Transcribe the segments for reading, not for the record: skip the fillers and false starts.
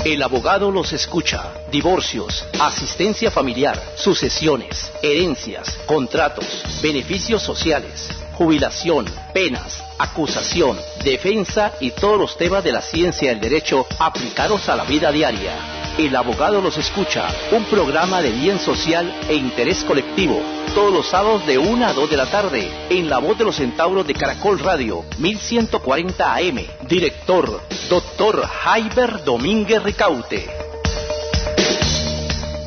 El abogado los escucha. Divorcios, asistencia familiar, sucesiones, herencias, contratos, beneficios sociales, jubilación, penas, acusación, defensa y todos los temas de la ciencia del derecho aplicados a la vida diaria. El abogado los escucha, un programa de bien social e interés colectivo, todos los sábados de 1 a 2 de la tarde, en La Voz de los Centauros de Caracol Radio, 1140 AM. Director, Dr. Jaiber Domínguez Ricaute.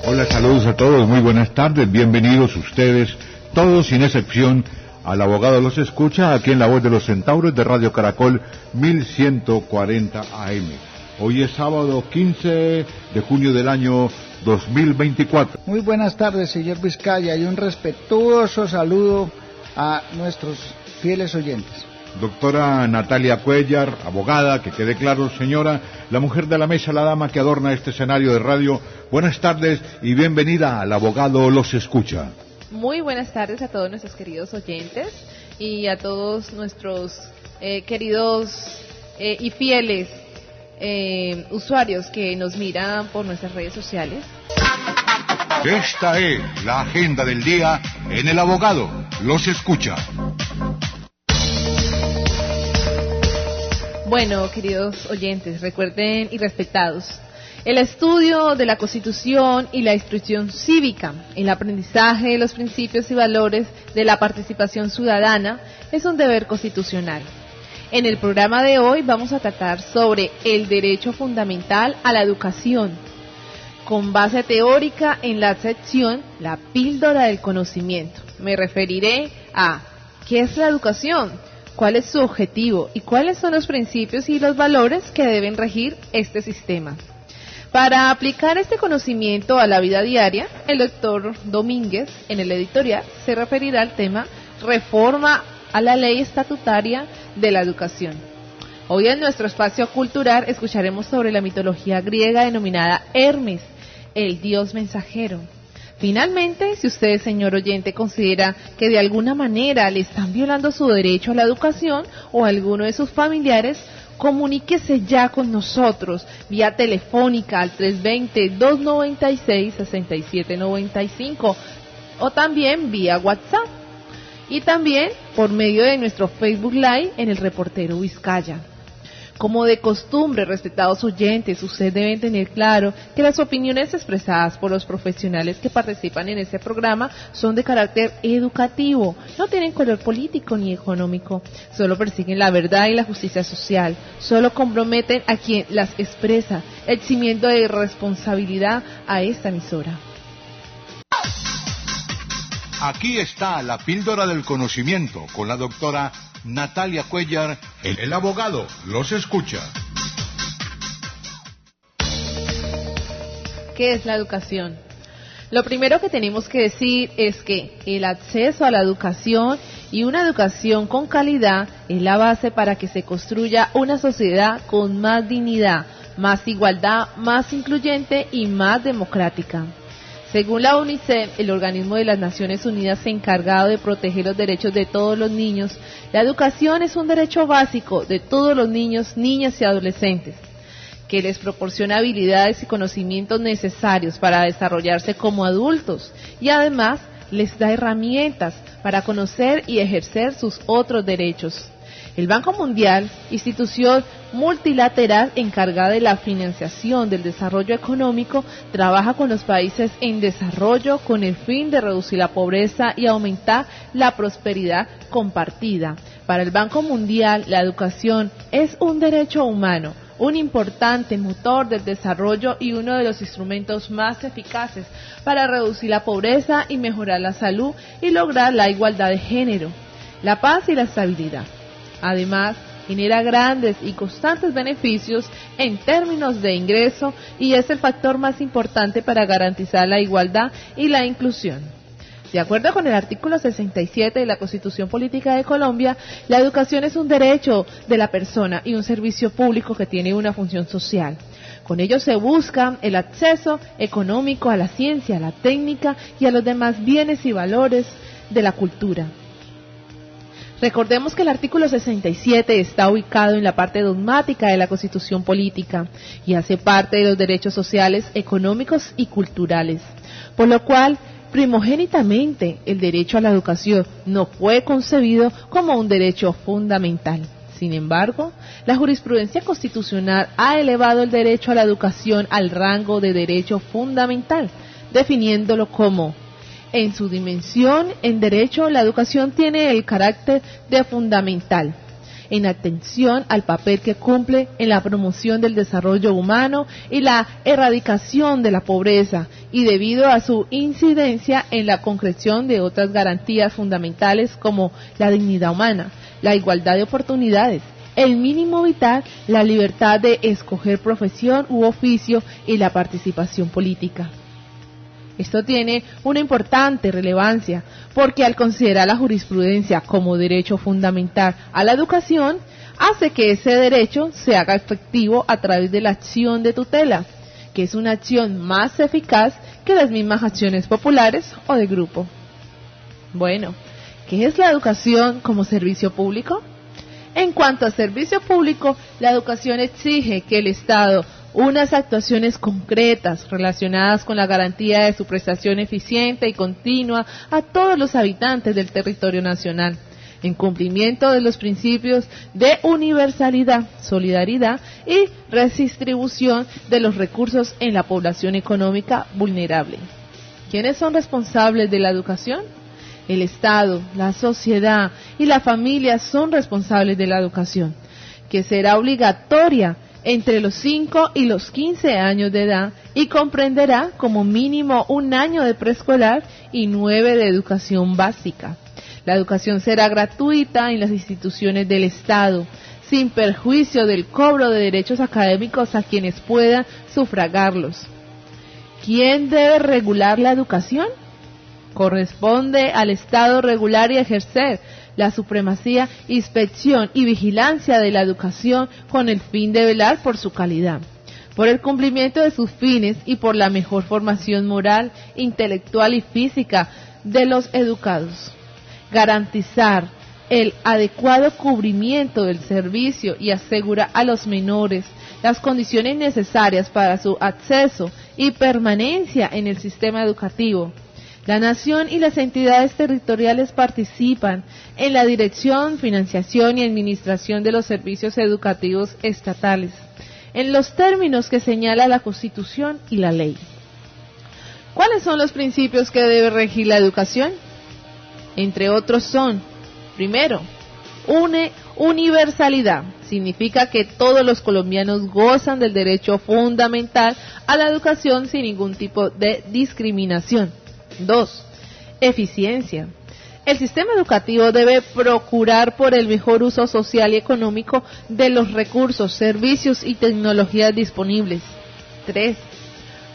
Hola, saludos a todos, muy buenas tardes, bienvenidos ustedes, todos sin excepción, al abogado los escucha, aquí en La Voz de los Centauros de Radio Caracol, 1140 AM. Hoy es sábado 15 de junio del año 2024. Muy buenas tardes, señor Vizcaya, y un respetuoso saludo a nuestros fieles oyentes. Doctora Natalia Cuellar, abogada, que quede claro, señora, la mujer de la mesa, la dama que adorna este escenario de radio. Buenas tardes y bienvenida al abogado los escucha. Muy buenas tardes a todos nuestros queridos oyentes y a todos nuestros queridos y fieles usuarios que nos miran por nuestras redes sociales. Esta es la agenda del día en El Abogado los escucha. Bueno, queridos oyentes, recuerden y respetados, el estudio de la Constitución y la instrucción cívica, el aprendizaje de los principios y valores de la participación ciudadana es un deber constitucional. En el programa de hoy vamos a tratar sobre el derecho fundamental a la educación, con base teórica en la sección La píldora del conocimiento. Me referiré a ¿qué es la educación? ¿Cuál es su objetivo? ¿Y cuáles son los principios y los valores que deben regir este sistema? Para aplicar este conocimiento a la vida diaria, el doctor Domínguez, en el editorial, se referirá al tema reforma a la ley estatutaria de la educación. Hoy en nuestro espacio cultural escucharemos sobre la mitología griega denominada Hermes, el dios mensajero. Finalmente, si usted, señor oyente, considera que de alguna manera le están violando su derecho a la educación o a alguno de sus familiares, comuníquese ya con nosotros vía telefónica al 320-296-6795 o también vía WhatsApp y también por medio de nuestro Facebook Live en el Reportero Vizcaya. Como de costumbre, respetados oyentes, ustedes deben tener claro que las opiniones expresadas por los profesionales que participan en este programa son de carácter educativo, no tienen color político ni económico, solo persiguen la verdad y la justicia social, solo comprometen a quien las expresa, eximiendo de responsabilidad a esta emisora. Aquí está la píldora del conocimiento con la doctora Natalia Cuellar, el abogado los escucha. ¿Qué es la educación? Lo primero que tenemos que decir es que el acceso a la educación y una educación con calidad es la base para que se construya una sociedad con más dignidad, más igualdad, más incluyente y más democrática. Según la UNICEF, el organismo de las Naciones Unidas encargado de proteger los derechos de todos los niños, la educación es un derecho básico de todos los niños, niñas y adolescentes, que les proporciona habilidades y conocimientos necesarios para desarrollarse como adultos y además les da herramientas para conocer y ejercer sus otros derechos. El Banco Mundial, institución multilateral encargada de la financiación del desarrollo económico, trabaja con los países en desarrollo con el fin de reducir la pobreza y aumentar la prosperidad compartida. Para el Banco Mundial, la educación es un derecho humano, un importante motor del desarrollo y uno de los instrumentos más eficaces para reducir la pobreza y mejorar la salud y lograr la igualdad de género, la paz y la estabilidad. Además, genera grandes y constantes beneficios en términos de ingreso y es el factor más importante para garantizar la igualdad y la inclusión. De acuerdo con el artículo 67 de la Constitución Política de Colombia, la educación es un derecho de la persona y un servicio público que tiene una función social. Con ello se busca el acceso económico a la ciencia, a la técnica y a los demás bienes y valores de la cultura. Recordemos que el artículo 67 está ubicado en la parte dogmática de la Constitución Política y hace parte de los derechos sociales, económicos y culturales, por lo cual primogénitamente el derecho a la educación no fue concebido como un derecho fundamental. Sin embargo, la jurisprudencia constitucional ha elevado el derecho a la educación al rango de derecho fundamental, definiéndolo como: en su dimensión, en derecho, la educación tiene el carácter de fundamental, en atención al papel que cumple en la promoción del desarrollo humano y la erradicación de la pobreza, y debido a su incidencia en la concreción de otras garantías fundamentales como la dignidad humana, la igualdad de oportunidades, el mínimo vital, la libertad de escoger profesión u oficio y la participación política. Esto tiene una importante relevancia porque al considerar la jurisprudencia como derecho fundamental a la educación, hace que ese derecho se haga efectivo a través de la acción de tutela, que es una acción más eficaz que las mismas acciones populares o de grupo. Bueno, ¿qué es la educación como servicio público? En cuanto a servicio público, la educación exige que el Estado unas actuaciones concretas relacionadas con la garantía de su prestación eficiente y continua a todos los habitantes del territorio nacional, en cumplimiento de los principios de universalidad, solidaridad y redistribución de los recursos en la población económica vulnerable. ¿Quiénes son responsables de la educación? El Estado, la sociedad y la familia son responsables de la educación, que será obligatoria entre los 5 y los 15 años de edad y comprenderá como mínimo 1 año de preescolar y 9 de educación básica. La educación será gratuita en las instituciones del Estado, sin perjuicio del cobro de derechos académicos a quienes puedan sufragarlos. ¿Quién debe regular la educación? Corresponde al Estado regular y ejercer la supremacía, inspección y vigilancia de la educación con el fin de velar por su calidad, por el cumplimiento de sus fines y por la mejor formación moral, intelectual y física de los educados. Garantizar el adecuado cubrimiento del servicio y asegurar a los menores las condiciones necesarias para su acceso y permanencia en el sistema educativo. La nación y las entidades territoriales participan en la dirección, financiación y administración de los servicios educativos estatales, en los términos que señala la Constitución y la ley. ¿Cuáles son los principios que debe regir la educación? Entre otros son, primero, universalidad. Significa que todos los colombianos gozan del derecho fundamental a la educación sin ningún tipo de discriminación. 2. Eficiencia. El sistema educativo debe procurar por el mejor uso social y económico de los recursos, servicios y tecnologías disponibles. 3.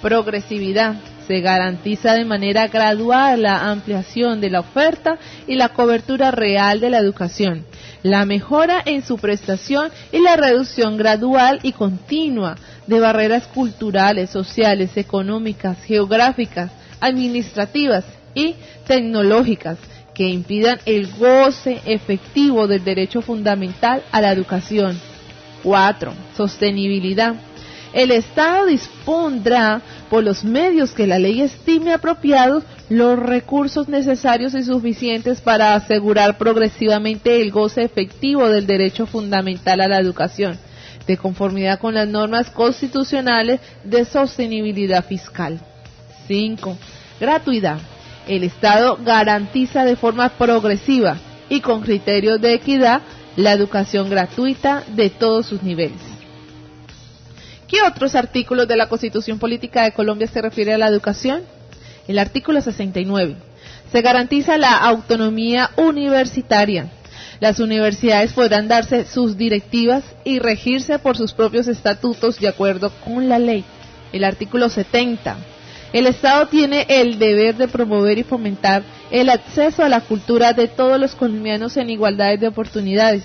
Progresividad. Se garantiza de manera gradual la ampliación de la oferta y la cobertura real de la educación, la mejora en su prestación y la reducción gradual y continua de barreras culturales, sociales, económicas, geográficas, administrativas y tecnológicas que impidan el goce efectivo del derecho fundamental a la educación. 4. Sostenibilidad. El Estado dispondrá por los medios que la ley estime apropiados los recursos necesarios y suficientes para asegurar progresivamente el goce efectivo del derecho fundamental a la educación, de conformidad con las normas constitucionales de sostenibilidad fiscal. 5. Gratuidad. El Estado garantiza de forma progresiva y con criterios de equidad la educación gratuita de todos sus niveles. ¿Qué otros artículos de la Constitución Política de Colombia se refiere a la educación? El artículo 69. Se garantiza la autonomía universitaria. Las universidades podrán darse sus directivas y regirse por sus propios estatutos de acuerdo con la ley. El artículo 70. El Estado tiene el deber de promover y fomentar el acceso a la cultura de todos los colombianos en igualdad de oportunidades,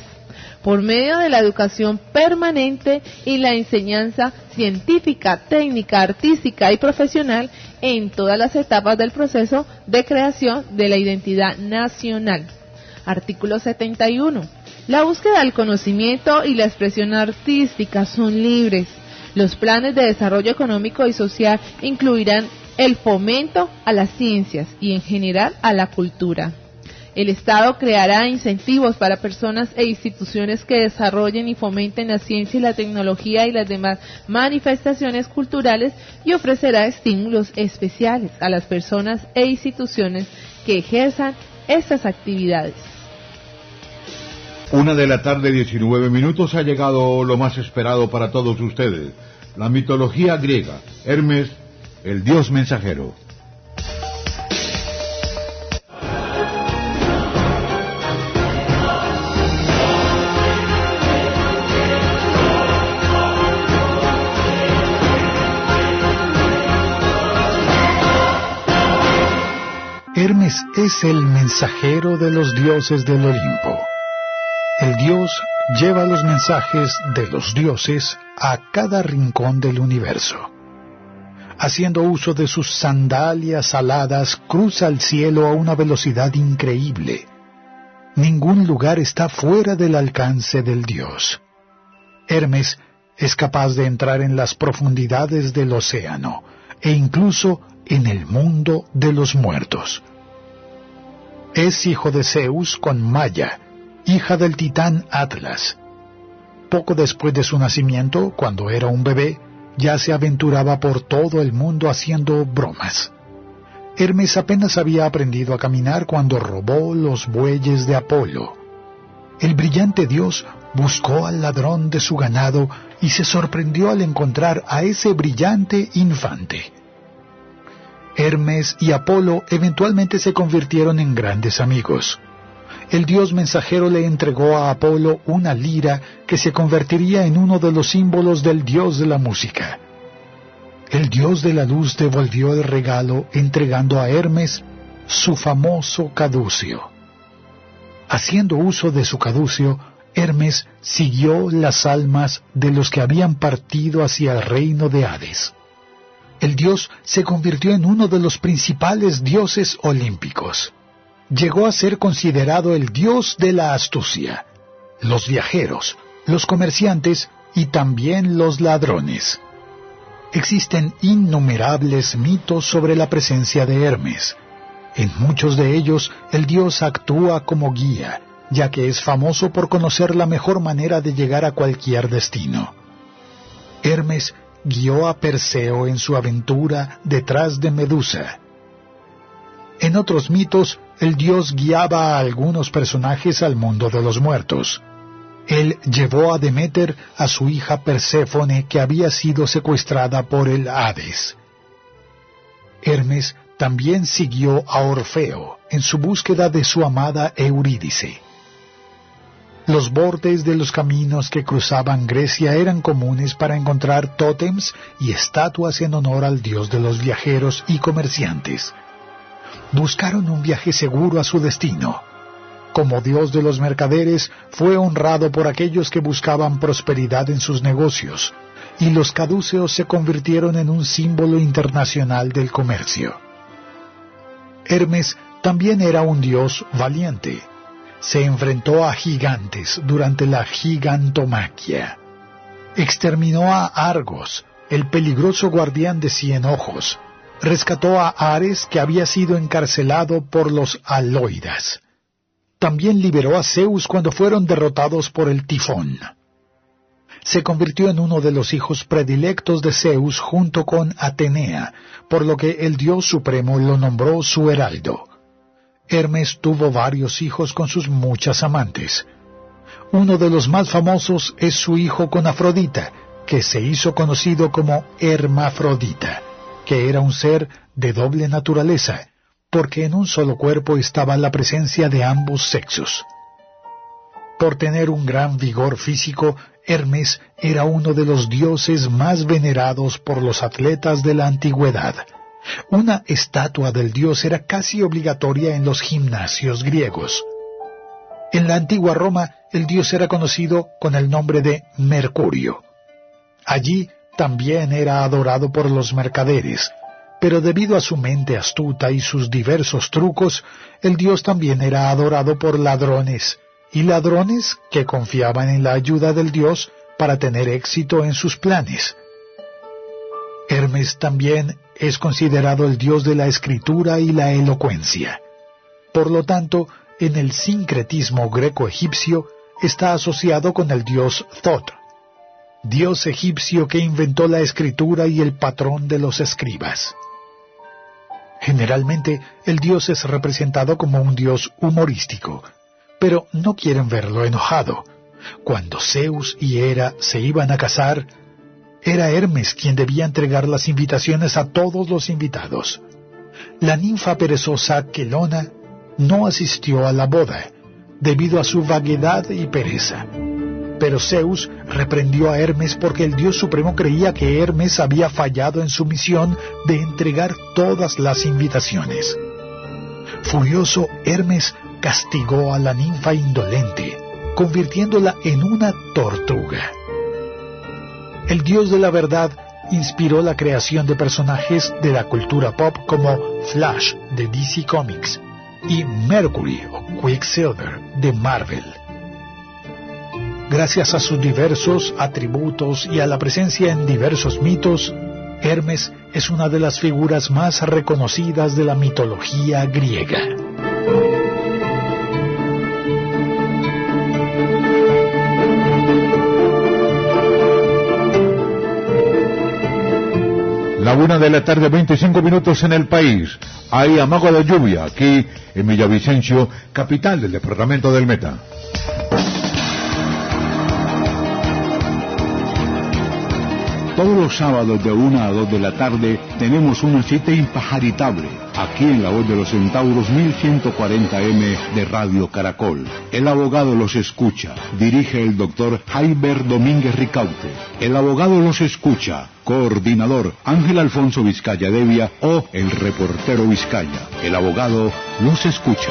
por medio de la educación permanente y la enseñanza científica, técnica, artística y profesional en todas las etapas del proceso de creación de la identidad nacional. Artículo 71. La búsqueda del conocimiento y la expresión artística son libres. Los planes de desarrollo económico y social incluirán el fomento a las ciencias y en general a la cultura. El Estado creará incentivos para personas e instituciones que desarrollen y fomenten la ciencia y la tecnología y las demás manifestaciones culturales y ofrecerá estímulos especiales a las personas e instituciones que ejerzan estas actividades. 1:19 p.m. ha llegado lo más esperado para todos ustedes, la mitología griega, Hermes, el dios mensajero. Hermes es el mensajero de los dioses del Olimpo. El dios lleva los mensajes de los dioses a cada rincón del universo. Haciendo uso de sus sandalias aladas, cruza el cielo a una velocidad increíble. Ningún lugar está fuera del alcance del dios. Hermes es capaz de entrar en las profundidades del océano e incluso en el mundo de los muertos. Es hijo de Zeus con Maya, hija del titán Atlas. Poco después de su nacimiento, cuando era un bebé, ya se aventuraba por todo el mundo haciendo bromas. Hermes apenas había aprendido a caminar cuando robó los bueyes de Apolo. El brillante dios buscó al ladrón de su ganado y se sorprendió al encontrar a ese brillante infante. Hermes y Apolo eventualmente se convirtieron en grandes amigos. El dios mensajero le entregó a Apolo una lira que se convertiría en uno de los símbolos del dios de la música. El dios de la luz devolvió el regalo entregando a Hermes su famoso caduceo. Haciendo uso de su caduceo, Hermes siguió las almas de los que habían partido hacia el reino de Hades. El dios se convirtió en uno de los principales dioses olímpicos. Llegó a ser considerado el dios de la astucia, los viajeros, los comerciantes y también los ladrones. Existen innumerables mitos sobre la presencia de Hermes. En muchos de ellos, el dios actúa como guía, ya que es famoso por conocer la mejor manera de llegar a cualquier destino. Hermes guió a Perseo en su aventura detrás de Medusa. En otros mitos, el dios guiaba a algunos personajes al mundo de los muertos. Él llevó a Deméter a su hija Perséfone, que había sido secuestrada por el Hades. Hermes también siguió a Orfeo en su búsqueda de su amada Eurídice. Los bordes de los caminos que cruzaban Grecia eran comunes para encontrar tótems y estatuas en honor al dios de los viajeros y comerciantes. Buscaron un viaje seguro a su destino. Como dios de los mercaderes, fue honrado por aquellos que buscaban prosperidad en sus negocios, y los caduceos se convirtieron en un símbolo internacional del comercio. Hermes también era un dios valiente. Se enfrentó a gigantes durante la gigantomaquia. Exterminó a Argos, el peligroso guardián de 100 ojos. Rescató a Ares, que había sido encarcelado por los Aloidas. También liberó a Zeus cuando fueron derrotados por el tifón. Se convirtió en uno de los hijos predilectos de Zeus junto con Atenea, por lo que el dios supremo lo nombró su heraldo. Hermes tuvo varios hijos con sus muchas amantes. Uno de los más famosos es su hijo con Afrodita, que se hizo conocido como Hermafrodita, que era un ser de doble naturaleza, porque en un solo cuerpo estaba la presencia de ambos sexos. Por tener un gran vigor físico, Hermes era uno de los dioses más venerados por los atletas de la antigüedad. Una estatua del dios era casi obligatoria en los gimnasios griegos. En la antigua Roma, el dios era conocido con el nombre de Mercurio. Allí también era adorado por los mercaderes, Pero debido a su mente astuta y sus diversos trucos, el dios también era adorado por ladrones, y ladrones que confiaban en la ayuda del dios para tener éxito en sus planes. Hermes también es considerado el dios de la escritura y la elocuencia. Por lo tanto, en el sincretismo greco-egipcio está asociado con el dios Thoth, dios egipcio que inventó la escritura y el patrón de los escribas. Generalmente, el dios es representado como un dios humorístico, pero no quieren verlo enojado. Cuando Zeus y Hera se iban a casar, era Hermes quien debía entregar las invitaciones a todos los invitados. La ninfa perezosa Quelona no asistió a la boda, debido a su vaguedad y pereza. Pero Zeus reprendió a Hermes porque el dios supremo creía que Hermes había fallado en su misión de entregar todas las invitaciones. Furioso, Hermes castigó a la ninfa indolente, convirtiéndola en una tortuga. El dios de la verdad inspiró la creación de personajes de la cultura pop como Flash de DC Comics y Mercury o Quicksilver de Marvel. Gracias a sus diversos atributos y a la presencia en diversos mitos, Hermes es una de las figuras más reconocidas de la mitología griega. La 1:00 25 minutos en el país. Hay amago de lluvia aquí en Villavicencio, capital del departamento del Meta. Todos los sábados de 1 a 2 de la tarde tenemos una cita impajaritable aquí en La Voz de los Centauros 1140M de Radio Caracol. El abogado los escucha. Dirige el doctor Jaiber Domínguez Ricaute. El abogado los escucha. Coordinador Ángel Alfonso Vizcaya Devia o el reportero Vizcaya. El abogado los escucha.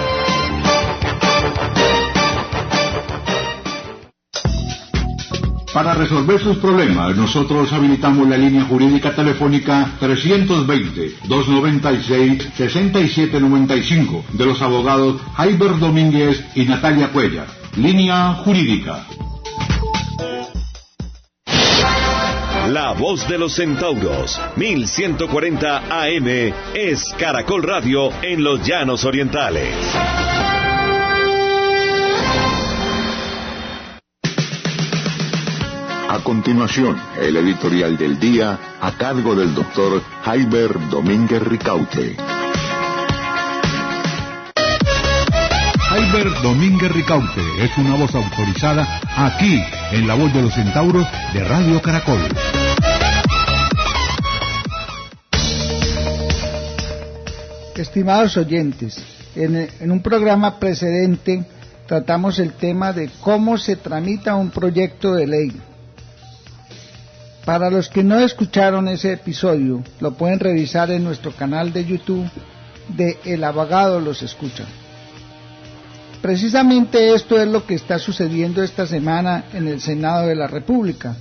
Para resolver sus problemas, nosotros habilitamos la línea jurídica telefónica 320-296-6795 de los abogados Jaiber Domínguez y Natalia Cuellar. Línea jurídica. La Voz de los Centauros, 1140 AM, es Caracol Radio en los Llanos Orientales. A continuación, el editorial del día a cargo del doctor Jaiber Domínguez Ricaute. Jaiber Domínguez Ricaute es una voz autorizada aquí en La Voz de los Centauros de Radio Caracol. Estimados oyentes, en un programa precedente tratamos el tema de cómo se tramita un proyecto de ley. Para los que no escucharon ese episodio, lo pueden revisar en nuestro canal de YouTube de El Abogado los Escucha. Precisamente esto es lo que está sucediendo esta semana en el Senado de la República.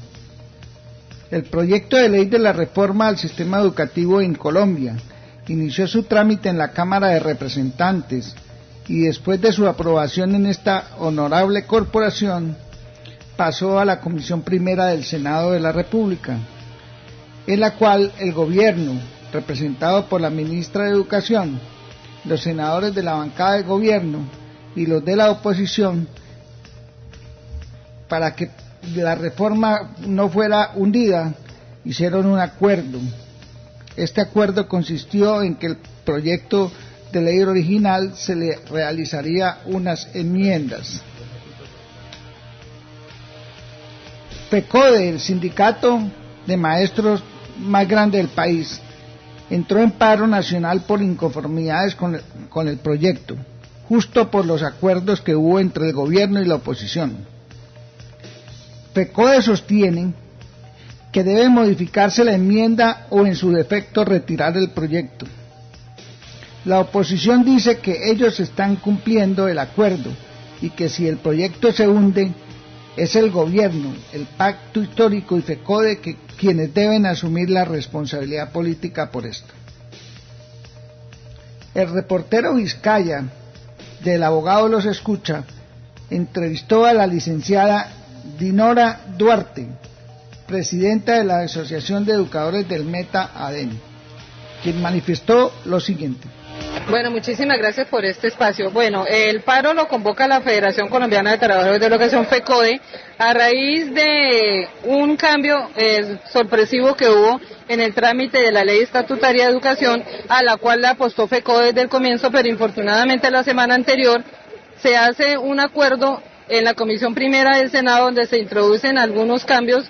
El proyecto de ley de la reforma al sistema educativo en Colombia inició su trámite en la Cámara de Representantes y después de su aprobación en esta honorable corporación, pasó a la Comisión Primera del Senado de la República, en la cual el gobierno, representado por la ministra de Educación, los senadores de la bancada de gobierno y los de la oposición, para que la reforma no fuera hundida, hicieron un acuerdo. Este acuerdo consistió en que el proyecto de ley original se le realizaría unas enmiendas. FECODE, el sindicato de maestros más grande del país, entró en paro nacional por inconformidades con el proyecto, justo por los acuerdos que hubo entre el gobierno y la oposición. FECODE sostiene que debe modificarse la enmienda o en su defecto retirar el proyecto. La oposición dice que ellos están cumpliendo el acuerdo y que si el proyecto se hunde, es el gobierno, el pacto histórico y FECODE quienes deben asumir la responsabilidad política por esto. El reportero Vizcaya, del abogado Los Escucha, entrevistó a la licenciada Dinora Duarte, presidenta de la Asociación de Educadores del Meta ADEN, quien manifestó lo siguiente. Bueno, muchísimas gracias por este espacio. Bueno, el paro lo convoca la Federación Colombiana de Trabajadores de Educación, FECODE, a raíz de un cambio sorpresivo que hubo en el trámite de la Ley Estatutaria de Educación, a la cual le apostó FECODE desde el comienzo, pero infortunadamente la semana anterior se hace un acuerdo en la Comisión Primera del Senado donde se introducen algunos cambios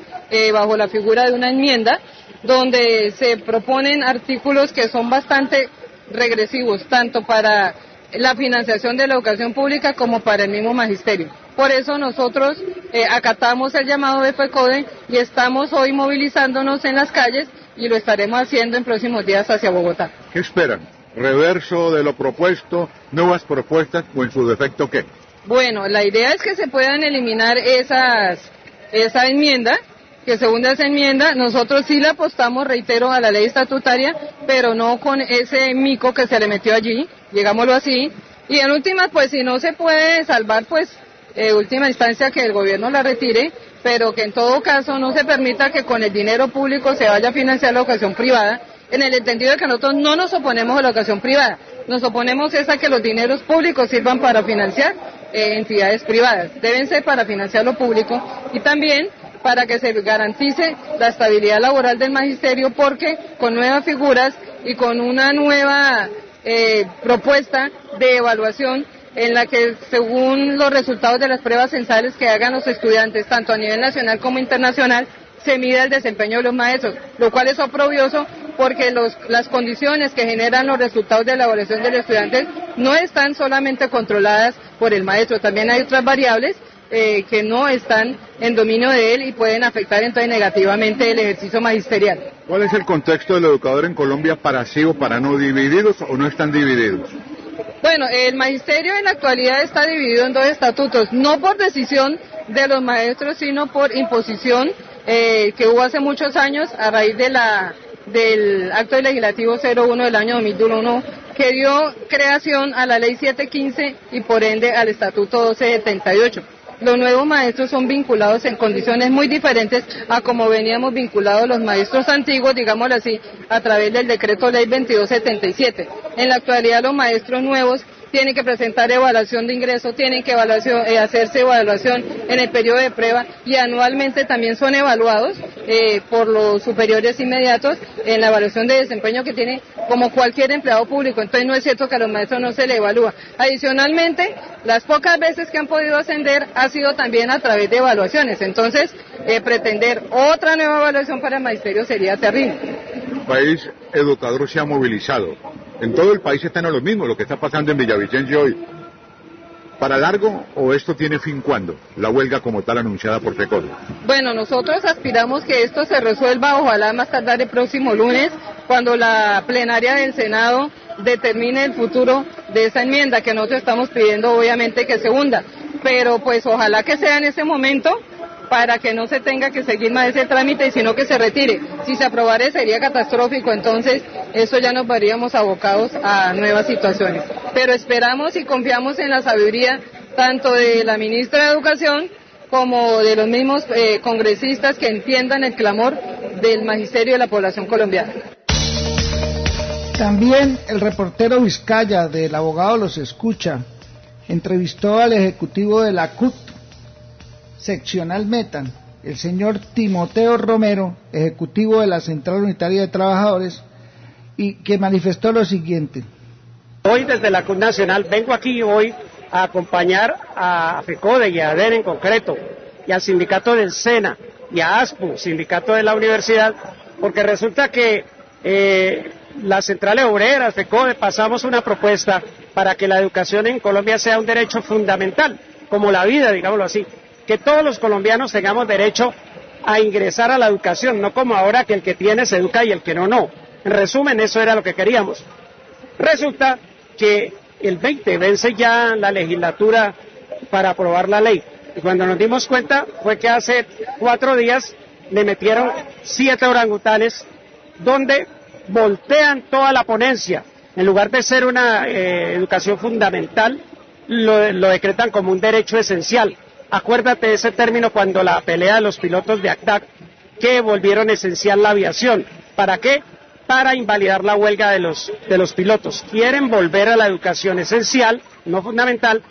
bajo la figura de una enmienda, donde se proponen artículos que son bastante regresivos, tanto para la financiación de la educación pública como para el mismo magisterio. Por eso nosotros acatamos el llamado de FECODE y estamos hoy movilizándonos en las calles y lo estaremos haciendo en próximos días hacia Bogotá. ¿Qué esperan? ¿Reverso de lo propuesto, nuevas propuestas o en su defecto qué? Bueno, la idea es que se puedan eliminar esa enmienda, que según esa enmienda nosotros sí le apostamos, reitero, a la ley estatutaria, pero no con ese mico que se le metió allí, digámoslo así, y en última, pues si no se puede salvar, pues última instancia que el gobierno la retire, pero que en todo caso no se permita que con el dinero público se vaya a financiar la educación privada, en el entendido de que nosotros no nos oponemos a la educación privada, nos oponemos es a que los dineros públicos sirvan para financiar entidades privadas, deben ser para financiar lo público y también para que se garantice la estabilidad laboral del magisterio, porque con nuevas figuras y con una nueva propuesta de evaluación en la que según los resultados de las pruebas censales que hagan los estudiantes, tanto a nivel nacional como internacional, se mida el desempeño de los maestros, lo cual es oprobioso porque las condiciones que generan los resultados de la evaluación de los estudiantes no están solamente controladas por el maestro, también hay otras variables que no están en dominio de él y pueden afectar entonces negativamente el ejercicio magisterial. ¿Cuál es el contexto del educador en Colombia, para sí o para no, divididos o no están divididos? Bueno, el magisterio en la actualidad está dividido en dos estatutos, no por decisión de los maestros, sino por imposición que hubo hace muchos años a raíz del acto legislativo 01 del año 2001, que dio creación a la ley 715 y por ende al estatuto 1278. Los nuevos maestros son vinculados en condiciones muy diferentes a como veníamos vinculados los maestros antiguos, digámoslo así, a través del decreto ley 2277. En la actualidad los maestros nuevos tienen que presentar evaluación de ingreso, tienen que hacerse evaluación en el periodo de prueba y anualmente también son evaluados por los superiores inmediatos en la evaluación de desempeño que tiene como cualquier empleado público. Entonces no es cierto que a los maestros no se le evalúa. Adicionalmente, las pocas veces que han podido ascender ha sido también a través de evaluaciones. Entonces, pretender otra nueva evaluación para el magisterio sería terrible. El país educador se ha movilizado. En todo el país están a lo mismo, lo que está pasando en Villavicencio hoy. ¿Para largo o esto tiene fin cuándo? La huelga como tal anunciada por FECODE. Bueno, nosotros aspiramos que esto se resuelva, ojalá más tardar el próximo lunes, cuando la plenaria del Senado determine el futuro de esa enmienda, que nosotros estamos pidiendo obviamente que se hunda. Pero pues ojalá que sea en ese momento, para que no se tenga que seguir más ese trámite, sino que se retire. Si se aprobara sería catastrófico, entonces eso ya nos veríamos abocados a nuevas situaciones. Pero esperamos y confiamos en la sabiduría tanto de la ministra de Educación como de los mismos congresistas que entiendan el clamor del magisterio de la población colombiana. También el reportero Vizcaya, del abogado Los Escucha, entrevistó al ejecutivo de la CUT seccional Meta, el señor Timoteo Romero, ejecutivo de la Central Unitaria de Trabajadores, y que manifestó lo siguiente. Hoy desde la CUT Nacional vengo aquí hoy a acompañar a FECODE y a ADEN en concreto, y al sindicato del SENA y a ASPU, sindicato de la universidad, porque resulta que las centrales obreras, FECODE, pasamos una propuesta para que la educación en Colombia sea un derecho fundamental, como la vida, digámoslo así, que todos los colombianos tengamos derecho a ingresar a la educación, no como ahora que el que tiene se educa y el que no, no. En resumen, eso era lo que queríamos. Resulta que el 20 vence ya la legislatura para aprobar la ley. Y cuando nos dimos cuenta fue que hace 4 días le metieron 7 orangutanes donde voltean toda la ponencia En lugar de ser una educación fundamental, lo decretan como un derecho esencial. Acuérdate de ese término cuando la pelea de los pilotos de ACTAC, que volvieron esencial la aviación. ¿Para qué? Para invalidar la huelga de los pilotos. Quieren volver a la educación esencial, no fundamental,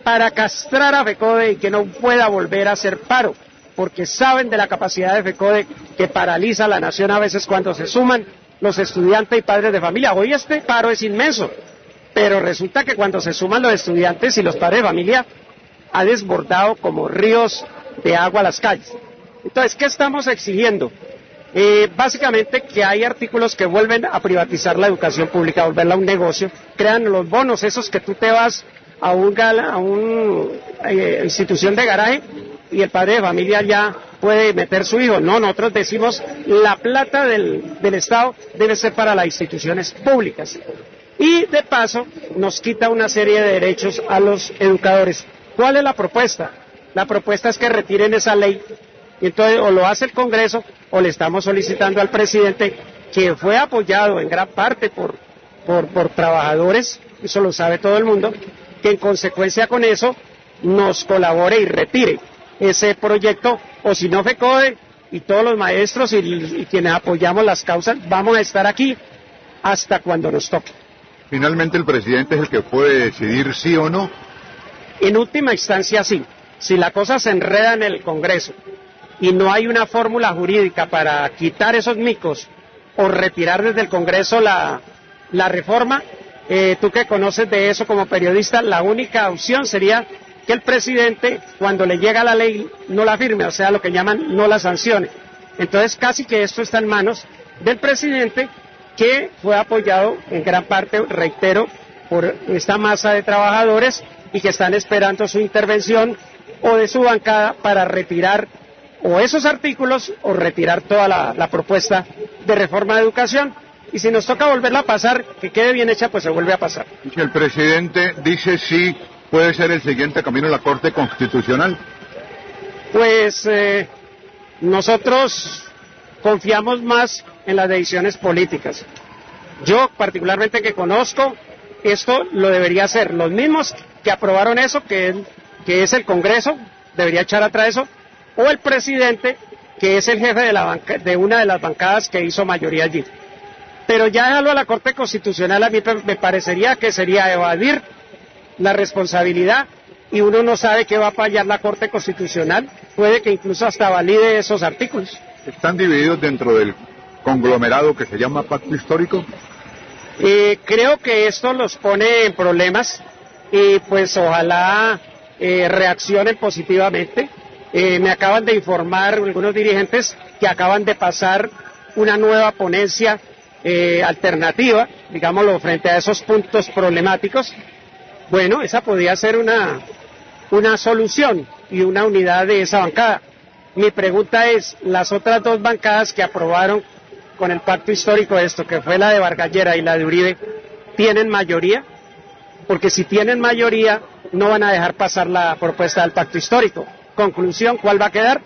para castrar a FECODE y que no pueda volver a hacer paro, porque saben de la capacidad de FECODE que paraliza a la nación a veces cuando se suman los estudiantes y padres de familia. Hoy este paro es inmenso, pero resulta que cuando se suman los estudiantes y los padres de familia, ha desbordado como ríos de agua las calles. Entonces, ¿qué estamos exigiendo? Básicamente que hay artículos que vuelven a privatizar la educación pública, a volverla un negocio, crean los bonos, esos que tú te vas a una institución de garaje y el padre de familia ya puede meter su hijo. No, nosotros decimos la plata del Estado debe ser para las instituciones públicas. Y de paso nos quita una serie de derechos a los educadores. ¿Cuál es la propuesta? La propuesta es que retiren esa ley. Y entonces o lo hace el Congreso o le estamos solicitando al presidente, que fue apoyado en gran parte por trabajadores, eso lo sabe todo el mundo, que en consecuencia con eso nos colabore y retire ese proyecto, o si no FECODE y todos los maestros y quienes apoyamos las causas vamos a estar aquí hasta cuando nos toque. Finalmente el presidente es el que puede decidir sí o no. En última instancia sí. Si la cosa se enreda en el Congreso y no hay una fórmula jurídica para quitar esos micos o retirar desde el Congreso la reforma, tú que conoces de eso como periodista, la única opción sería que el presidente, cuando le llega la ley, no la firme, o sea, lo que llaman no la sancione. Entonces, casi que esto está en manos del presidente, que fue apoyado en gran parte, reitero, por esta masa de trabajadores y que están esperando su intervención o de su bancada para retirar o esos artículos o retirar toda la propuesta de reforma de educación. Y si nos toca volverla a pasar, que quede bien hecha, pues se vuelve a pasar. Si el presidente dice sí, ¿puede ser el siguiente camino la Corte Constitucional? Pues nosotros confiamos más en las decisiones políticas. Yo particularmente que conozco, esto lo debería hacer. Los mismos que aprobaron eso, que es el Congreso, debería echar atrás eso, o el presidente, que es el jefe de una de las bancadas que hizo mayoría allí. Pero ya dejarlo a la Corte Constitucional a mí me parecería que sería evadir la responsabilidad y uno no sabe qué va a fallar la Corte Constitucional, puede que incluso hasta valide esos artículos. ¿Están divididos dentro del conglomerado que se llama Pacto Histórico? Creo que esto los pone en problemas y pues ojalá reaccionen positivamente. Me acaban de informar algunos dirigentes que acaban de pasar una nueva ponencia alternativa, digámoslo, frente a esos puntos problemáticos. Bueno, esa podría ser una solución y una unidad de esa bancada. Mi pregunta es, las otras dos bancadas que aprobaron con el pacto histórico esto, que fue la de Vargas Lleras y la de Uribe, ¿tienen mayoría? Porque si tienen mayoría, no van a dejar pasar la propuesta del pacto histórico. Conclusión, ¿cuál va a quedar?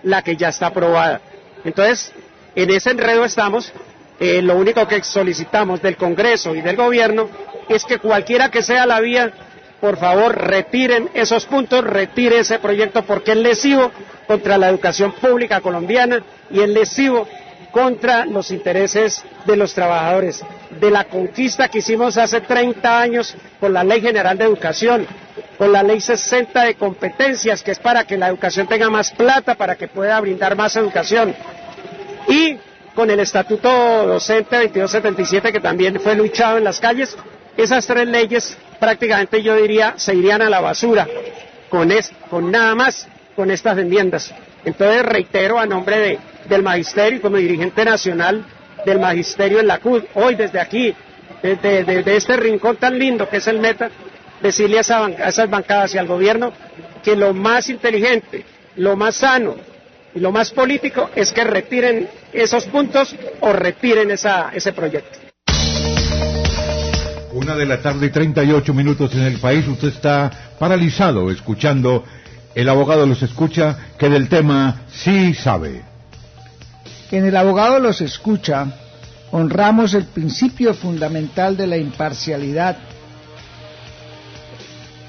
La que ya está aprobada. Entonces, en ese enredo estamos. Lo único que solicitamos del Congreso y del Gobierno es que cualquiera que sea la vía, por favor, retiren esos puntos, retire ese proyecto, porque es lesivo contra la educación pública colombiana y es lesivo contra los intereses de los trabajadores, de la conquista que hicimos hace 30 años con la Ley General de Educación, con la Ley 60 de competencias, que es para que la educación tenga más plata, para que pueda brindar más educación, y con el Estatuto Docente 2277, que también fue luchado en las calles. Esas tres leyes prácticamente yo diría se irían a la basura con nada más con estas enmiendas. Entonces reitero a nombre del magisterio y como dirigente nacional del magisterio en la CUT, hoy desde aquí, desde este rincón tan lindo que es el Meta, decirle a esas bancadas y al gobierno que lo más inteligente, lo más sano y lo más político es que retiren esos puntos o retiren ese proyecto. 1:38 en el país. Usted está paralizado escuchando El Abogado Los Escucha, que del tema sí sabe. En El Abogado Los Escucha honramos el principio fundamental de la imparcialidad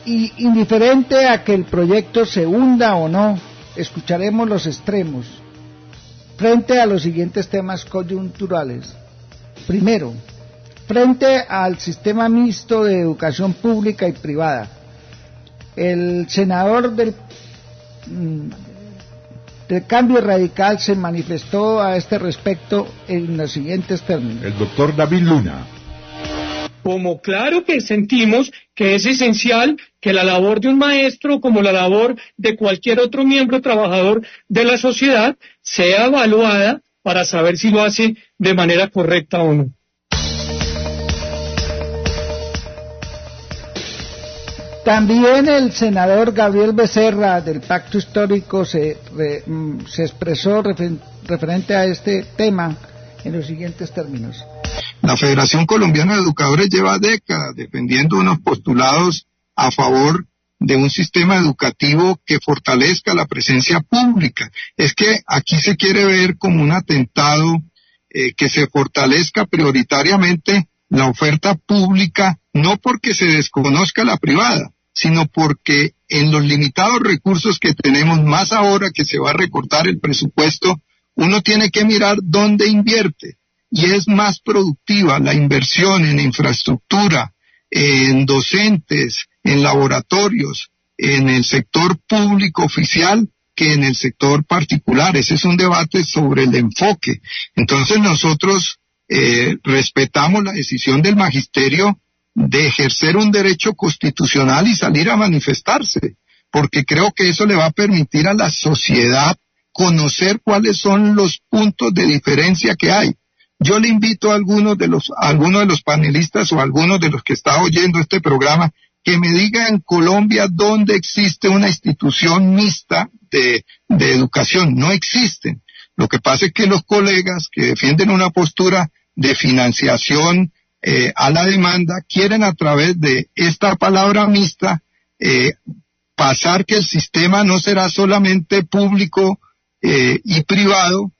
y, indiferente a que el proyecto se hunda o no, escucharemos los extremos frente a los siguientes temas coyunturales. Primero, frente al sistema mixto de educación pública y privada, el senador del Cambio Radical se manifestó a este respecto en los siguientes términos. El doctor David Luna. Como claro que sentimos que es esencial que la labor de un maestro, como la labor de cualquier otro miembro trabajador de la sociedad, sea evaluada para saber si lo hace de manera correcta o no. También el senador Gabriel Becerra del Pacto Histórico se expresó referente a este tema en los siguientes términos. La Federación Colombiana de Educadores lleva décadas defendiendo unos postulados a favor de un sistema educativo que fortalezca la presencia pública. Es que aquí se quiere ver como un atentado que se fortalezca prioritariamente la oferta pública, no porque se desconozca la privada, sino porque en los limitados recursos que tenemos, más ahora que se va a recortar el presupuesto, uno tiene que mirar dónde invierte. Y es más productiva la inversión en infraestructura, en docentes, en laboratorios, en el sector público oficial que en el sector particular. Ese es un debate sobre el enfoque. Entonces nosotros respetamos la decisión del magisterio de ejercer un derecho constitucional y salir a manifestarse, porque creo que eso le va a permitir a la sociedad conocer cuáles son los puntos de diferencia que hay. Yo le invito a algunos de los panelistas o a algunos de los que está oyendo este programa que me diga en Colombia dónde existe una institución mixta de educación. No existen. Lo que pasa es que los colegas que defienden una postura de financiación a la demanda quieren a través de esta palabra mixta pasar que el sistema no será solamente público y privado,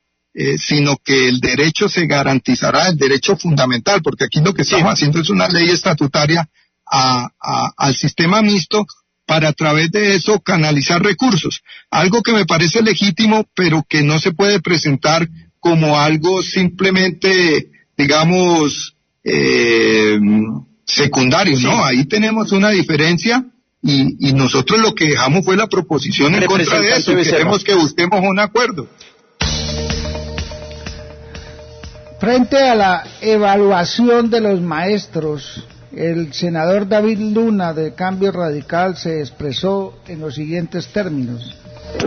sino que el derecho se garantizará, el derecho fundamental, porque aquí lo que estamos haciendo es una ley estatutaria al sistema mixto para a través de eso canalizar recursos. Algo que me parece legítimo, pero que no se puede presentar como algo simplemente, digamos, secundario, ¿no? Ahí tenemos una diferencia y nosotros lo que dejamos fue la proposición en contra de eso. Queremos que busquemos un acuerdo. Frente a la evaluación de los maestros, el senador David Luna de Cambio Radical se expresó en los siguientes términos.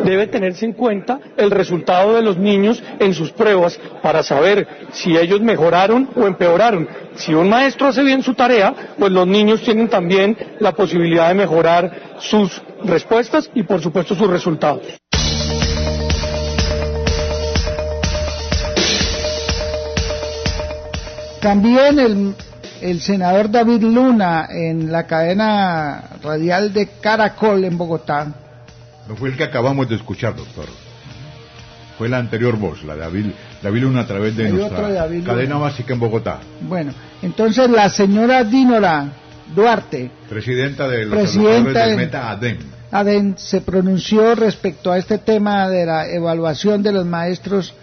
Debe tenerse en cuenta el resultado de los niños en sus pruebas para saber si ellos mejoraron o empeoraron. Si un maestro hace bien su tarea, pues los niños tienen también la posibilidad de mejorar sus respuestas y por supuesto sus resultados. También el senador David Luna en la cadena radial de Caracol en Bogotá. No fue el que acabamos de escuchar, doctor. Fue la anterior voz, la de David Luna a través de nuestra cadena básica en Bogotá. Bueno, entonces la señora Dinora Duarte, presidenta de los trabajadores del Meta ADEN, se pronunció respecto a este tema de la evaluación de los maestros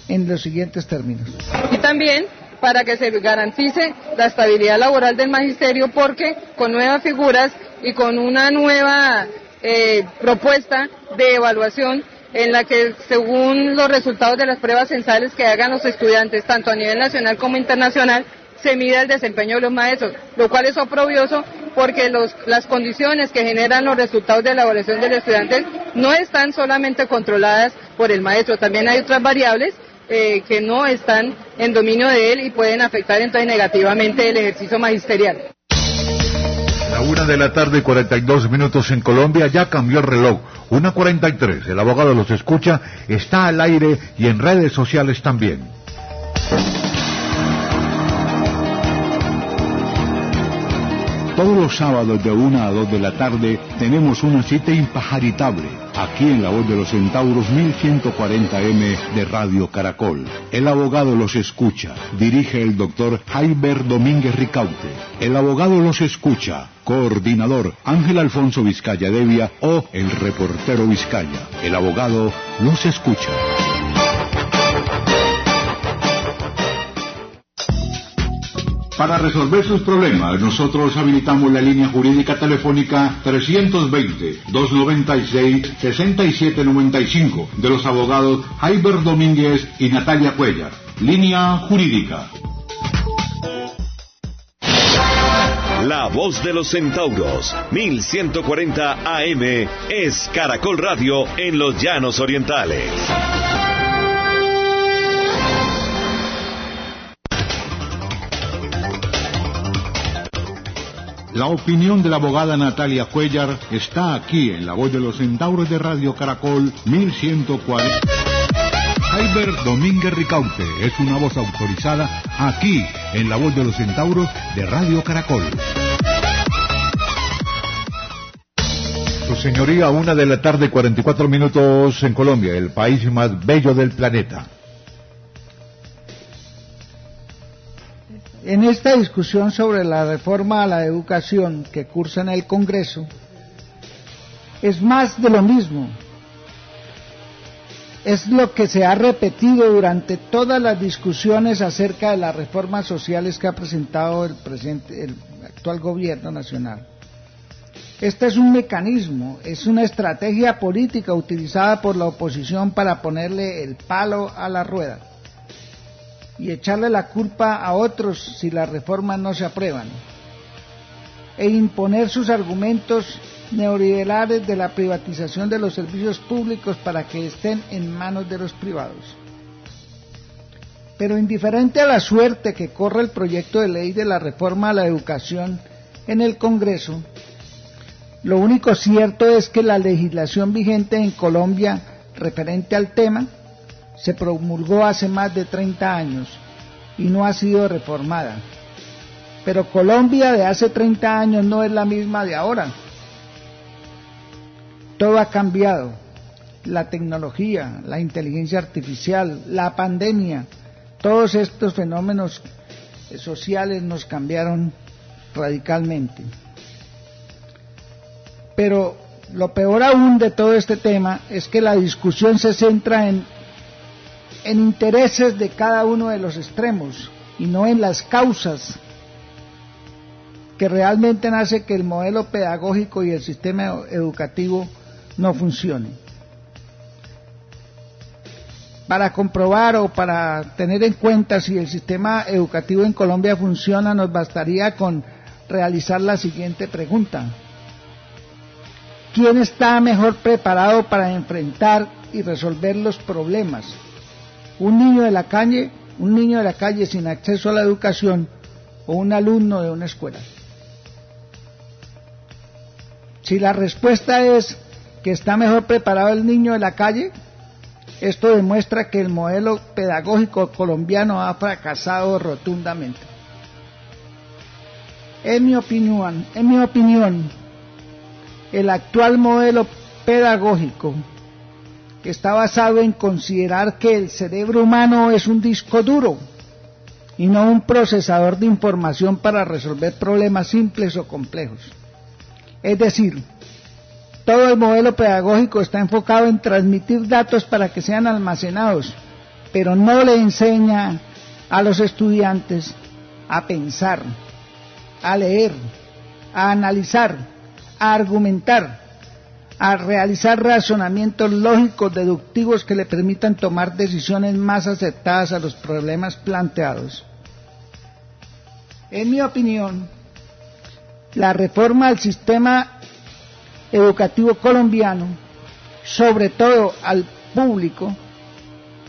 en los siguientes términos. Y también para que se garantice la estabilidad laboral del magisterio, porque con nuevas figuras y con una nueva propuesta de evaluación en la que según los resultados de las pruebas censales que hagan los estudiantes, tanto a nivel nacional como internacional, se mida el desempeño de los maestros, lo cual es oprobioso porque las condiciones que generan los resultados de la evaluación del estudiante no están solamente controladas por el maestro, también hay otras variables que no están en dominio de él y pueden afectar entonces negativamente el ejercicio magisterial. La 1:42 en Colombia, ya cambió el reloj, 1:43, el abogado los escucha, está al aire y en redes sociales también. Todos los sábados de 1 a 2 de la tarde tenemos una cita impajaritable aquí en La Voz de los Centauros 1140M de Radio Caracol. El abogado los escucha. Dirige el doctor Jaiber Domínguez Ricaute. El abogado los escucha. Coordinador Ángel Alfonso Vizcaya Devia o el reportero Vizcaya. El abogado los escucha. Para resolver sus problemas, nosotros habilitamos la línea jurídica telefónica 320-296-6795 de los abogados Jaiber Domínguez y Natalia Cuellar. Línea jurídica. La Voz de los Centauros, 1140 AM, es Caracol Radio en los Llanos Orientales. La opinión de la abogada Natalia Cuellar está aquí en La Voz de los Centauros de Radio Caracol 1140. Jaiber Domínguez Ricaute es una voz autorizada aquí en La Voz de los Centauros de Radio Caracol. Su señoría, 1:44 p.m. en Colombia, el país más bello del planeta. En esta discusión sobre la reforma a la educación que cursa en el Congreso, es más de lo mismo. Es lo que se ha repetido durante todas las discusiones acerca de las reformas sociales que ha presentado el actual gobierno nacional. Este es un mecanismo, es una estrategia política utilizada por la oposición para ponerle el palo a la rueda y echarle la culpa a otros si las reformas no se aprueban, e imponer sus argumentos neoliberales de la privatización de los servicios públicos para que estén en manos de los privados. Pero indiferente a la suerte que corre el proyecto de ley de la reforma a la educación en el Congreso, lo único cierto es que la legislación vigente en Colombia referente al tema se promulgó hace más de 30 años y no ha sido reformada. Pero Colombia de hace 30 años no es la misma de ahora. Todo ha cambiado. La tecnología, la inteligencia artificial, la pandemia, todos estos fenómenos sociales nos cambiaron radicalmente. Pero lo peor aún de todo este tema es que la discusión se centra en intereses de cada uno de los extremos y no en las causas que realmente hace que el modelo pedagógico y el sistema educativo no funcione. Para comprobar o para tener en cuenta si el sistema educativo en Colombia funciona, nos bastaría con realizar la siguiente pregunta: ¿quién está mejor preparado para enfrentar y resolver los problemas? ¿Un niño de la calle sin acceso a la educación o un alumno de una escuela? Si la respuesta es que está mejor preparado el niño de la calle, esto demuestra que el modelo pedagógico colombiano ha fracasado rotundamente. En mi opinión, el actual modelo pedagógico está basado en considerar que el cerebro humano es un disco duro y no un procesador de información para resolver problemas simples o complejos. Es decir, todo el modelo pedagógico está enfocado en transmitir datos para que sean almacenados, pero no le enseña a los estudiantes a pensar, a leer, a analizar, a argumentar, a realizar razonamientos lógicos deductivos que le permitan tomar decisiones más acertadas a los problemas planteados. En mi opinión, la reforma al sistema educativo colombiano, sobre todo al público,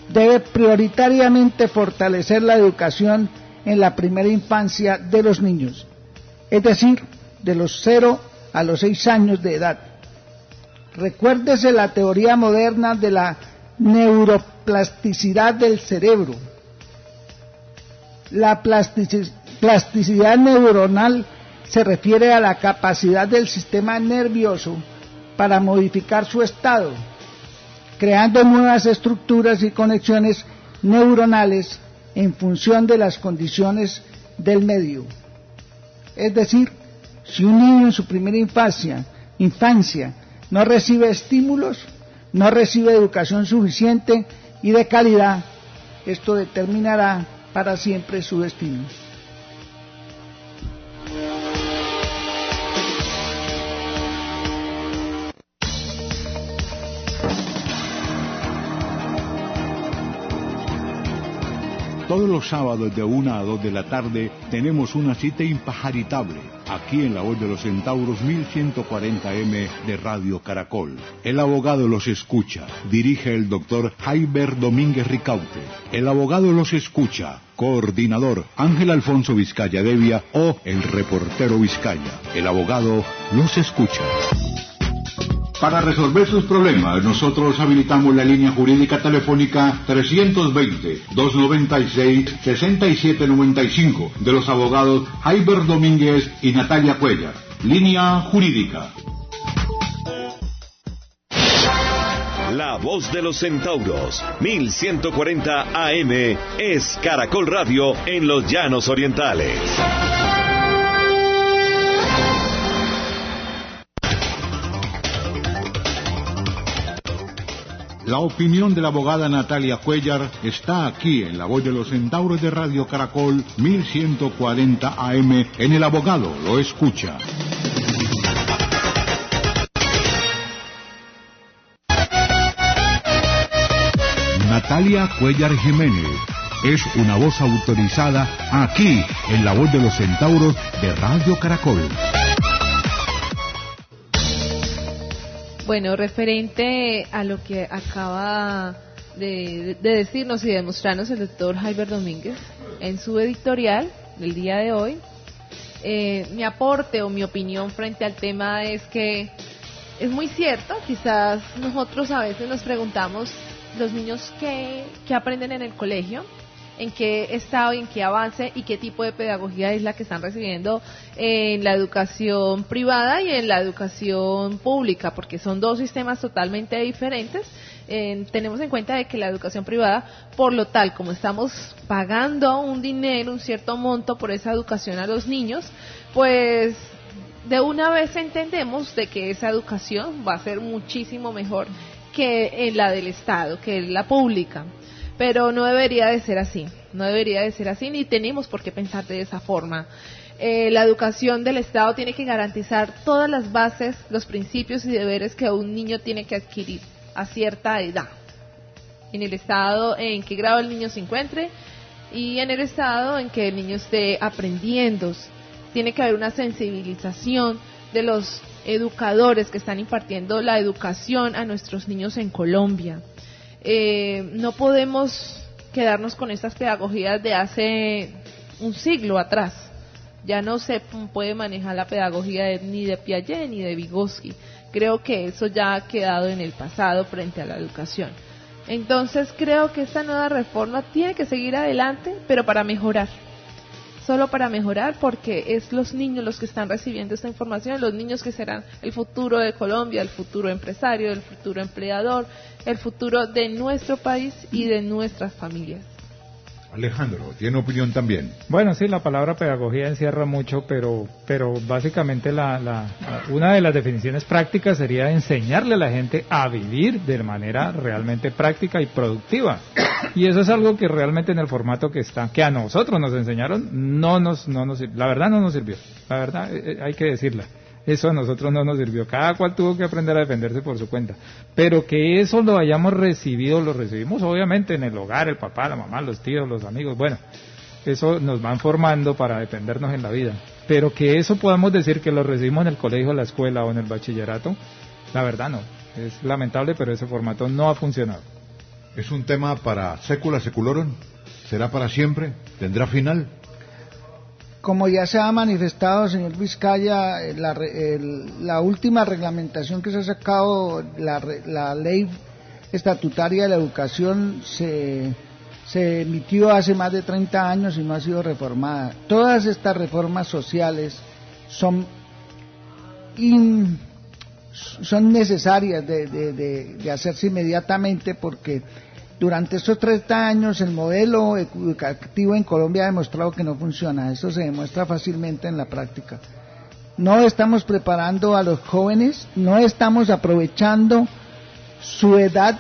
debe prioritariamente fortalecer la educación en la primera infancia de los niños, es decir, de los 0 a los 6 años de edad. Recuérdese la teoría moderna de la neuroplasticidad del cerebro. La plasticidad neuronal se refiere a la capacidad del sistema nervioso para modificar su estado, creando nuevas estructuras y conexiones neuronales en función de las condiciones del medio. Es decir, si un niño en su primera infancia no recibe estímulos, no recibe educación suficiente y de calidad, esto determinará para siempre su destino. Todos los sábados de 1 a 2 de la tarde tenemos una cita impajaritable aquí en La Voz de los Centauros 1140M de Radio Caracol. El abogado los escucha. Dirige el doctor Jaiber Domínguez Ricaute. El abogado los escucha. Coordinador Ángel Alfonso Vizcaya Devia o el reportero Vizcaya. El abogado los escucha. Para resolver sus problemas, nosotros habilitamos la línea jurídica telefónica 320-296-6795 de los abogados Jaiber Domínguez y Natalia Cuellar. Línea jurídica. La Voz de los Centauros, 1140 AM, es Caracol Radio en los Llanos Orientales. La opinión de la abogada Natalia Cuellar está aquí en La Voz de los Centauros de Radio Caracol 1140 AM en El Abogado lo escucha. Natalia Cuellar Jiménez es una voz autorizada aquí en La Voz de los Centauros de Radio Caracol. Bueno, referente a lo que acaba de decirnos y demostrarnos el doctor Jaiber Domínguez en su editorial del día de hoy, mi aporte o mi opinión frente al tema es que es muy cierto, quizás nosotros a veces nos preguntamos, los niños qué aprenden en el colegio, en qué estado y en qué avance y qué tipo de pedagogía es la que están recibiendo en la educación privada y en la educación pública, porque son dos sistemas totalmente diferentes. Tenemos en cuenta de que la educación privada, por lo tal como estamos pagando un dinero, un cierto monto por esa educación a los niños, pues de una vez entendemos de que esa educación va a ser muchísimo mejor que en la del Estado, que en la pública. Pero no debería de ser así, ni tenemos por qué pensar de esa forma. La educación del Estado tiene que garantizar todas las bases, los principios y deberes que un niño tiene que adquirir a cierta edad. En el estado en qué grado el niño se encuentre y en el estado en que el niño esté aprendiendo. Tiene que haber una sensibilización de los educadores que están impartiendo la educación a nuestros niños en Colombia. No podemos quedarnos con estas pedagogías de hace un siglo atrás. Ya no se puede manejar la pedagogía ni de Piaget ni de Vygotsky. Creo que eso ya ha quedado en el pasado frente a la educación. Entonces creo que esta nueva reforma tiene que seguir adelante, pero para mejorar. Solo para mejorar, porque es los niños los que están recibiendo esta información, los niños que serán el futuro de Colombia, el futuro empresario, el futuro empleador, el futuro de nuestro país y de nuestras familias. Alejandro, ¿tiene opinión también? Bueno, sí, la palabra pedagogía encierra mucho, pero básicamente una de las definiciones prácticas sería enseñarle a la gente a vivir de manera realmente práctica y productiva. Y eso es algo que realmente en el formato que está, que a nosotros nos enseñaron, la verdad no nos sirvió. La verdad, hay que decirla. Eso a nosotros no nos sirvió. Cada cual tuvo que aprender a defenderse por su cuenta. Pero que eso lo hayamos recibido, lo recibimos obviamente en el hogar, el papá, la mamá, los tíos, los amigos. Bueno, eso nos van formando para defendernos en la vida. Pero que eso podamos decir que lo recibimos en el colegio, en la escuela o en el bachillerato, la verdad no. Es lamentable, pero ese formato no ha funcionado. ¿Es un tema para secula seculorum? ¿Será para siempre? ¿Tendrá final? Como ya se ha manifestado, señor Vizcaya, la última reglamentación que se ha sacado, la ley estatutaria de la educación, se emitió hace más de 30 años y no ha sido reformada. Todas estas reformas sociales son necesarias de hacerse inmediatamente, porque durante estos 30 años el modelo educativo en Colombia ha demostrado que no funciona. Esto se demuestra fácilmente en la práctica. No estamos preparando a los jóvenes, no estamos aprovechando su edad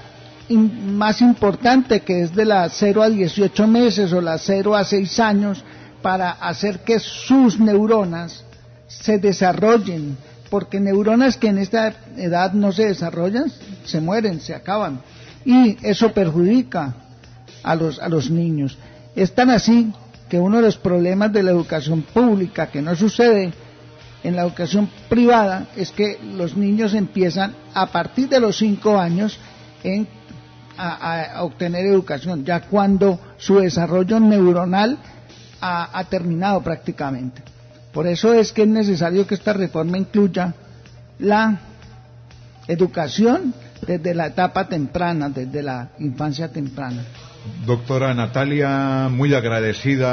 más importante, que es de las 0 a 18 meses o las 0 a 6 años, para hacer que sus neuronas se desarrollen, porque neuronas que en esta edad no se desarrollan, se mueren, se acaban, y eso perjudica a los niños. Es tan así que uno de los problemas de la educación pública, que no sucede en la educación privada, es que los niños empiezan a partir de los 5 años a obtener educación, ya cuando su desarrollo neuronal ha terminado prácticamente. Por eso es que es necesario que esta reforma incluya la educación desde la etapa temprana, desde la infancia temprana. Doctora Natalia, muy agradecido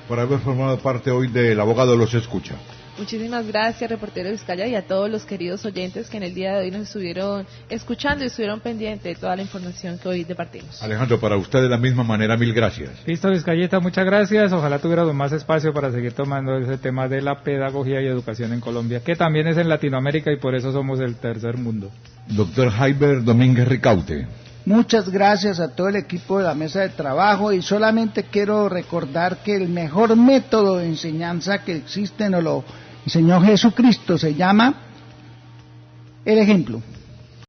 por haber formado parte hoy del Abogado los Escucha. Muchísimas gracias, reportero Vizcaya, y a todos los queridos oyentes que en el día de hoy nos estuvieron escuchando y estuvieron pendientes de toda la información que hoy departimos. Alejandro, para usted de la misma manera, mil gracias. Listo, Vizcayeta, muchas gracias. Ojalá tuviéramos más espacio para seguir tomando ese tema de la pedagogía y educación en Colombia, que también es en Latinoamérica y por eso somos el tercer mundo. Doctor Jaiber Domínguez Ricaute. Muchas gracias a todo el equipo de la mesa de trabajo, y solamente quiero recordar que el mejor método de enseñanza que existe nos lo enseñó Jesucristo, se llama el ejemplo.